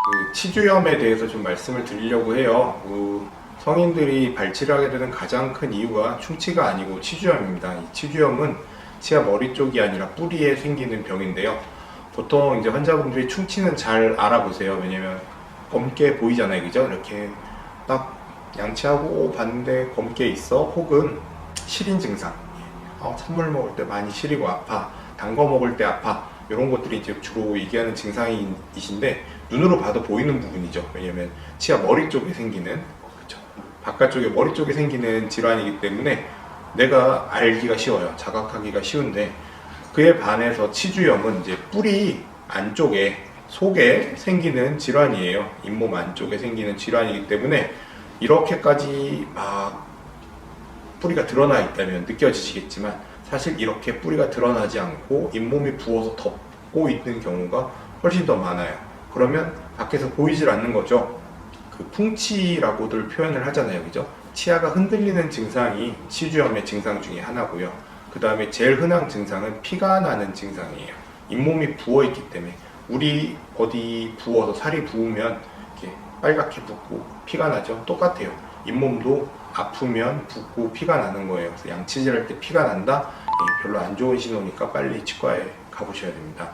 그 치주염에 대해서 좀 말씀을 드리려고 해요. 성인들이 발치를 하게 되는 가장 큰 이유가 충치가 아니고 치주염입니다. 이 치주염은 치아 머리 쪽이 아니라 뿌리에 생기는 병인데요. 보통 이제 환자분들이 충치는 잘 알아보세요. 왜냐면 검게 보이잖아요, 그죠? 이렇게 딱 양치하고 봤는데 검게 있어. 혹은 시린 증상. 찬물 먹을 때 많이 시리고 아파. 단 거 먹을 때 아파. 이런 것들이 이제 주로 얘기하는 증상이신데 눈으로 봐도 보이는 부분이죠. 왜냐면 치아 머리 쪽에 생기는, 그렇죠, 바깥쪽에 머리 쪽에 생기는 질환이기 때문에 내가 알기가 쉬워요. 자각하기가 쉬운데, 그에 반해서 치주염은 이제 뿌리 안쪽에, 속에 생기는 질환이에요. 잇몸 안쪽에 생기는 질환이기 때문에 이렇게까지 막 뿌리가 드러나 있다면 느껴지시겠지만, 사실 이렇게 뿌리가 드러나지 않고 잇몸이 부어서 덮고 있는 경우가 훨씬 더 많아요. 그러면 밖에서 보이질 않는 거죠. 그 풍치라고들 표현을 하잖아요, 그죠? 치아가 흔들리는 증상이 치주염의 증상 중에 하나고요. 그 다음에 제일 흔한 증상은 피가 나는 증상이에요. 잇몸이 부어 있기 때문에, 우리 어디 부어서 살이 부으면 이렇게 빨갛게 붓고 피가 나죠. 똑같아요. 잇몸도 아프면 붓고 피가 나는 거예요. 그래서 양치질할 때 피가 난다? 별로 안 좋은 신호니까 빨리 치과에 가보셔야 됩니다.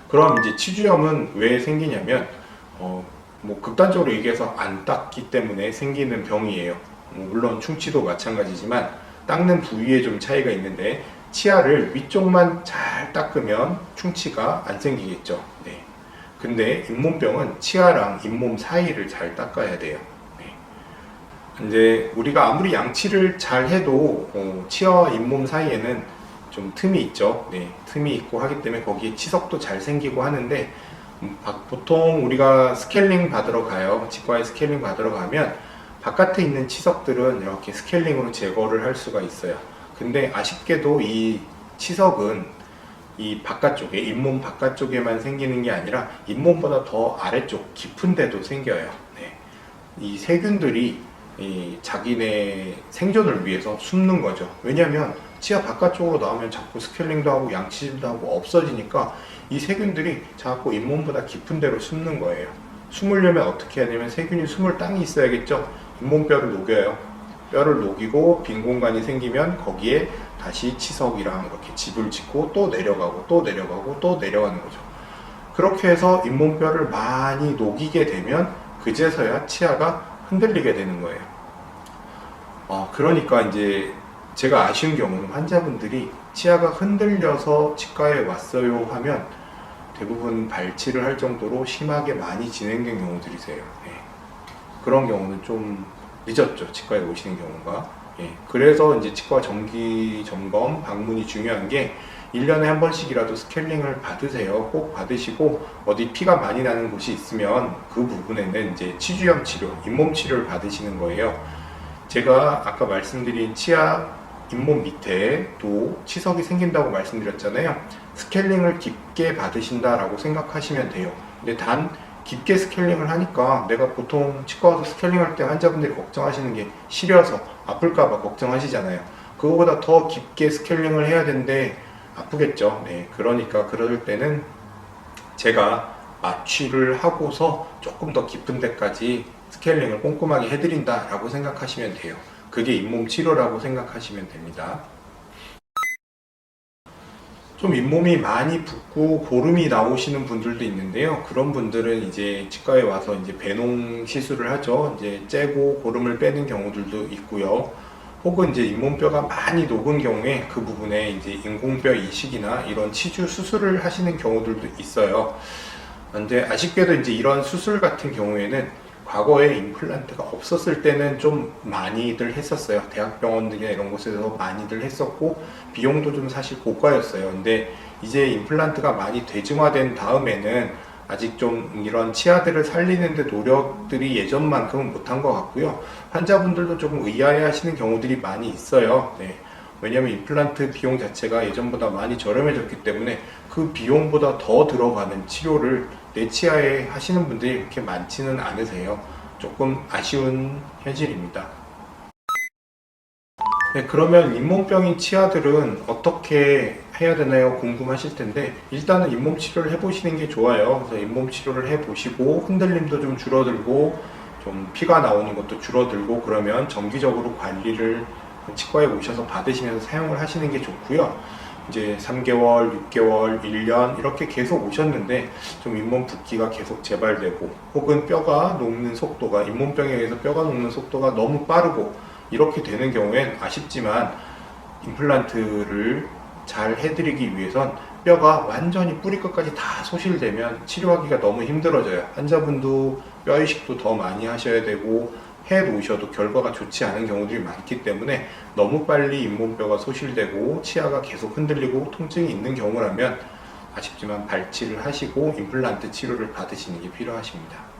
그럼 이제 치주염은 왜 생기냐면, 뭐 극단적으로 얘기해서 안 닦기 때문에 생기는 병이에요. 물론 충치도 마찬가지지만 닦는 부위에 좀 차이가 있는데, 치아를 위쪽만 잘 닦으면 충치가 안 생기겠죠. 네. 근데 잇몸병은 치아랑 잇몸 사이를 잘 닦아야 돼요. 네. 이제 우리가 아무리 양치를 잘 해도 치아와 잇몸 사이에는 좀 틈이 있죠. 네. 틈이 있고 하기 때문에 거기에 치석도 잘 생기고 하는데, 보통 우리가 스케일링 받으러 가요. 치과에 스케일링 받으러 가면 바깥에 있는 치석들은 이렇게 스케일링으로 제거를 할 수가 있어요. 근데 아쉽게도 이 치석은 이 바깥쪽에, 잇몸 바깥쪽에만 생기는 게 아니라 잇몸보다 더 아래쪽 깊은 데도 생겨요. 네. 이 세균들이 자기네 생존을 위해서 숨는 거죠. 왜냐면 치아 바깥쪽으로 나오면 자꾸 스케일링도 하고 양치질도 하고 없어지니까 이 세균들이 자꾸 잇몸보다 깊은 데로 숨는 거예요. 숨으려면 어떻게 해야 되냐면, 세균이 숨을 땅이 있어야겠죠. 잇몸뼈를 녹여요. 뼈를 녹이고 빈 공간이 생기면 거기에 다시 치석이랑 이렇게 집을 짓고 또 내려가고 또 내려가고 또 내려가는 거죠. 그렇게 해서 잇몸뼈를 많이 녹이게 되면 그제서야 치아가 흔들리게 되는 거예요. 그러니까 이제 제가 아쉬운 경우는, 환자분들이 치아가 흔들려서 치과에 왔어요 하면 대부분 발치를 할 정도로 심하게 많이 진행된 경우들이세요. 네. 그런 경우는 좀 늦었죠, 치과에 오시는 경우가. 예. 그래서 이제 치과 정기 점검 방문이 중요한 게, 1년에 한 번씩이라도 스케일링을 받으세요. 꼭 받으시고, 어디 피가 많이 나는 곳이 있으면 그 부분에는 이제 치주염 치료, 잇몸 치료를 받으시는 거예요. 제가 아까 말씀드린 치아 잇몸 밑에 또 치석이 생긴다고 말씀드렸잖아요. 스케일링을 깊게 받으신다라고 생각하시면 돼요. 근데 단 깊게 스케일링을 하니까, 내가 보통 치과 와서 스케일링 할 때 환자분들이 걱정하시는 게 시려서 아플까봐 걱정하시잖아요. 그거보다 더 깊게 스케일링을 해야 되는데 아프겠죠. 네. 그러니까 그럴 때는 제가 마취를 하고서 조금 더 깊은 데까지 스케일링을 꼼꼼하게 해드린다 라고 생각하시면 돼요. 그게 잇몸 치료라고 생각하시면 됩니다. 좀 잇몸이 많이 붓고 고름이 나오시는 분들도 있는데요. 그런 분들은 이제 치과에 와서 이제 배농 시술을 하죠. 이제 째고 고름을 빼는 경우들도 있고요. 혹은 이제 잇몸뼈가 많이 녹은 경우에 그 부분에 이제 인공뼈 이식이나 이런 치주 수술을 하시는 경우들도 있어요. 근데 아쉽게도 이제 이런 수술 같은 경우에는 과거에 임플란트가 없었을 때는 좀 많이들 했었어요. 대학병원들이나 이런 곳에서 많이들 했었고, 비용도 좀 사실 고가였어요. 근데 이제 임플란트가 많이 대중화된 다음에는 아직 좀 이런 치아들을 살리는데 노력들이 예전만큼은 못한 것 같고요. 환자분들도 조금 의아해 하시는 경우들이 많이 있어요. 네. 왜냐하면 임플란트 비용 자체가 예전보다 많이 저렴해졌기 때문에 그 비용보다 더 들어가는 치료를 내 치아에 하시는 분들이 그렇게 많지는 않으세요. 조금 아쉬운 현실입니다. 네, 그러면 잇몸병인 치아들은 어떻게 해야 되나요? 궁금하실 텐데 일단은 잇몸 치료를 해보시는 게 좋아요. 그래서 잇몸 치료를 해보시고 흔들림도 좀 줄어들고 좀 피가 나오는 것도 줄어들고 그러면 정기적으로 관리를 치과에 오셔서 받으시면서 사용을 하시는 게 좋고요. 이제 3개월, 6개월, 1년 이렇게 계속 오셨는데 좀 잇몸 붓기가 계속 재발되고 혹은 뼈가 녹는 속도가 잇몸병에 의해서 뼈가 녹는 속도가 너무 빠르고 이렇게 되는 경우엔 아쉽지만 임플란트를 잘 해드리기 위해선 뼈가 완전히 뿌리 끝까지 다 소실되면 치료하기가 너무 힘들어져요. 환자분도 뼈 이식도 더 많이 하셔야 되고 해 놓으셔도 결과가 좋지 않은 경우들이 많기 때문에 너무 빨리 잇몸뼈가 소실되고 치아가 계속 흔들리고 통증이 있는 경우라면 아쉽지만 발치를 하시고 임플란트 치료를 받으시는 게 필요하십니다.